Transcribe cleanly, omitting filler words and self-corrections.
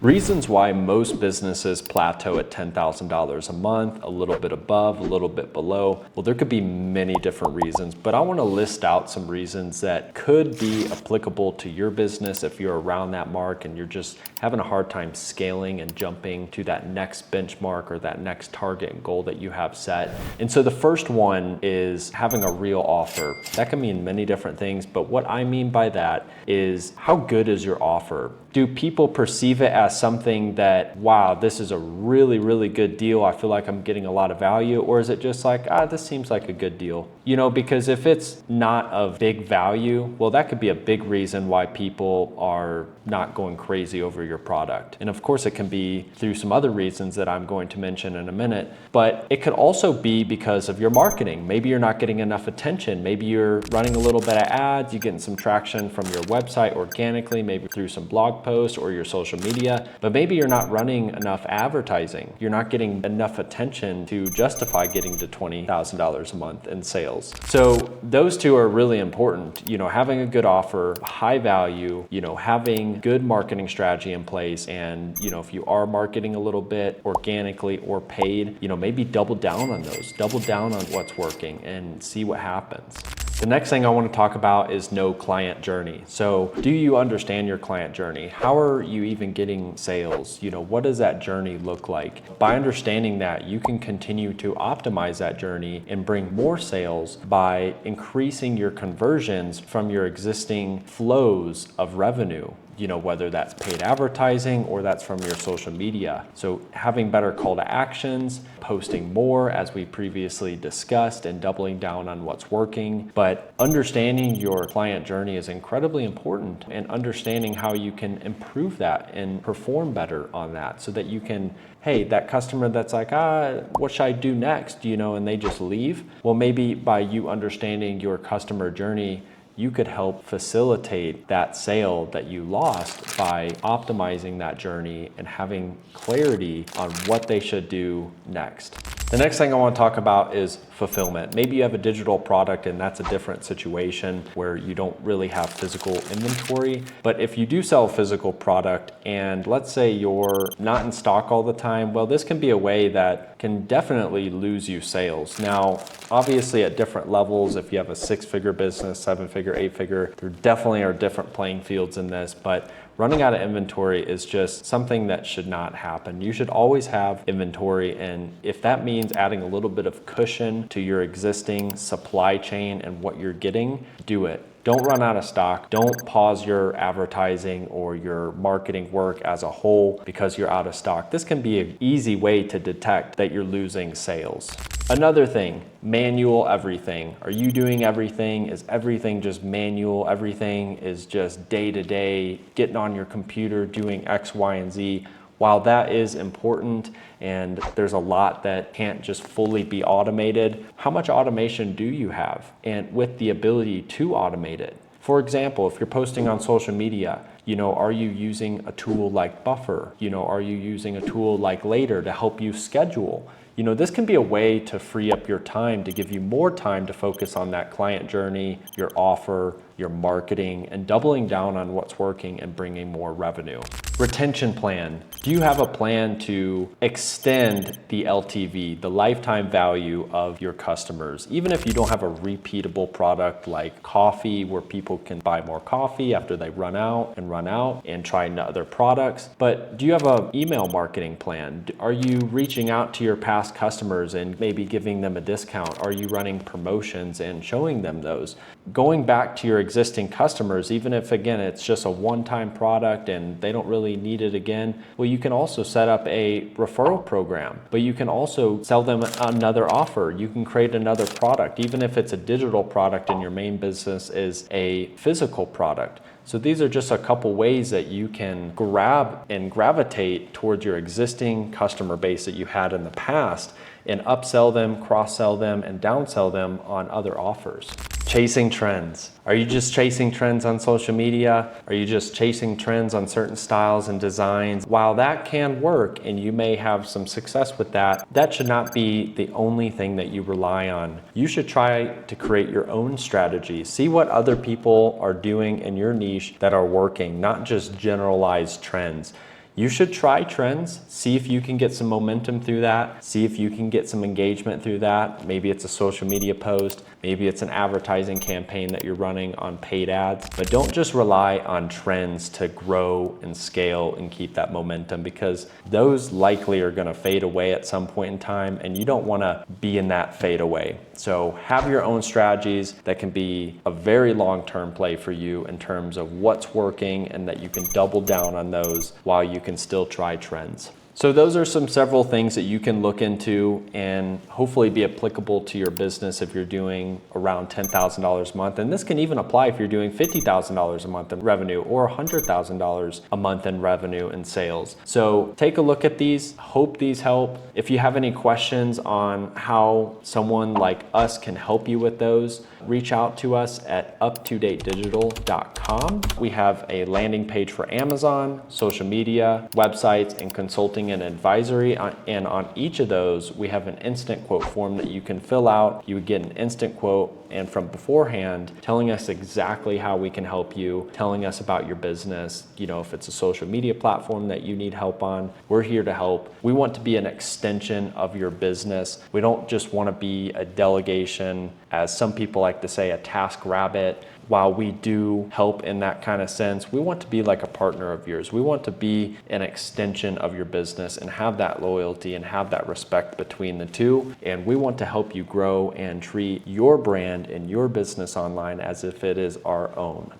Reasons why most businesses plateau at $10,000 a month, a little bit above, a little bit below. Well, there could be many different reasons, but I want to list out some reasons that could be applicable to your business if you're around that mark and you're just having a hard time scaling and jumping to that next benchmark or that next target and goal that you have set. And so the first one is having a real offer. That can mean many different things, but what I mean by that is, how good is your offer? Do people perceive it as something that, wow, this is a really, really good deal, I feel like I'm getting a lot of value? Or is it just like, this seems like a good deal? You know, because if it's not of big value, well, that could be a big reason why people are not going crazy over your product. And of course, it can be through some other reasons that I'm going to mention in a minute, but it could also be because of your marketing. Maybe you're not getting enough attention. Maybe you're running a little bit of ads, you're getting some traction from your website organically, maybe through some blog posts or your social media, but maybe you're not running enough advertising. You're not getting enough attention to justify getting to $20,000 a month in sales. So those two are really important. You know, having a good offer, high value, you know, having good marketing strategy in place. And, you know, if you are marketing a little bit organically or paid, you know, maybe double down on those, double down on what's working and see what happens. The next thing I want to talk about is know client journey. So do you understand your client journey? How are you even getting sales? You know, what does that journey look like? By understanding that, you can continue to optimize that journey and bring more sales by increasing your conversions from your existing flows of revenue. You know, whether that's paid advertising or that's from your social media. So having better call to actions, posting more as we previously discussed, and doubling down on what's working. But understanding your client journey is incredibly important, and understanding how you can improve that and perform better on that so that you can, hey, that customer that's like, what should I do next? You know, and they just leave. Well, maybe by you understanding your customer journey, you could help facilitate that sale that you lost by optimizing that journey and having clarity on what they should do next. The next thing I want to talk about is fulfillment. Maybe you have a digital product and that's a different situation where you don't really have physical inventory. But if you do sell a physical product and let's say you're not in stock all the time, well, this can be a way that can definitely lose you sales. Now, obviously at different levels, if you have a 6-figure business, 7-figure, 8-figure, there definitely are different playing fields in this, but running out of inventory is just something that should not happen. You should always have inventory, and if that means adding a little bit of cushion to your existing supply chain and what you're getting, do it. Don't run out of stock. Don't pause your advertising or your marketing work as a whole because you're out of stock. This can be an easy way to detect that you're losing sales. Another thing, manual everything. Are you doing everything? Is everything just manual? Everything is just day to day, getting on your computer, doing X, Y, and Z. While that is important and there's a lot that can't just fully be automated, how much automation do you have? And with the ability to automate it. For example, if you're posting on social media, you know, are you using a tool like Buffer? You know, are you using a tool like Later to help you schedule? You know, this can be a way to free up your time, to give you more time to focus on that client journey, your offer, your marketing, and doubling down on what's working and bringing more revenue. Retention plan. Do you have a plan to extend the LTV, the lifetime value of your customers? Even if you don't have a repeatable product like coffee, where people can buy more coffee after they run out and try other products. But do you have an email marketing plan? Are you reaching out to your past customers and maybe giving them a discount? Are you running promotions and showing them those? Going back to your existing customers, even if again it's just a one-time product and they don't really need it again, well, you can also set up a referral program, but you can also sell them another offer. You can create another product, even if it's a digital product and your main business is a physical product. So these are just a couple ways that you can grab and gravitate towards your existing customer base that you had in the past and upsell them, cross-sell them, and downsell them on other offers. Chasing trends. Are you just chasing trends on social media? Are you just chasing trends on certain styles and designs? While that can work and you may have some success with that, that should not be the only thing that you rely on. You should try to create your own strategy. See what other people are doing in your niche that are working, not just generalized trends. you should try trends, see if you can get some momentum through that, see if you can get some engagement through that. Maybe it's a social media post, maybe it's an advertising campaign that you're running on paid ads, but don't just rely on trends to grow and scale and keep that momentum, because those likely are gonna fade away at some point in time, and you don't wanna be in that fade away. So have your own strategies that can be a very long-term play for you in terms of what's working, and that you can double down on those while you can still try trends. So those are several things that you can look into and hopefully be applicable to your business if you're doing around $10,000 a month. And this can even apply if you're doing $50,000 a month in revenue or $100,000 a month in revenue and sales. So take a look at these. Hope these help. If you have any questions on how someone like us can help you with those, reach out to us at uptodatedigital.com. We have a landing page for Amazon, social media, websites, and consulting and advisory. And on each of those, we have an instant quote form that you can fill out. You would get an instant quote, and from beforehand, telling us exactly how we can help you, telling us about your business. You know, if it's a social media platform that you need help on, we're here to help. We want to be an extension of your business. We don't just want to be a delegation, as some people like to say, a task rabbit. While we do help in that kind of sense, we want to be like a partner of yours. We want to be an extension of your business and have that loyalty and have that respect between the two. And we want to help you grow and treat your brand and your business online as if it is our own.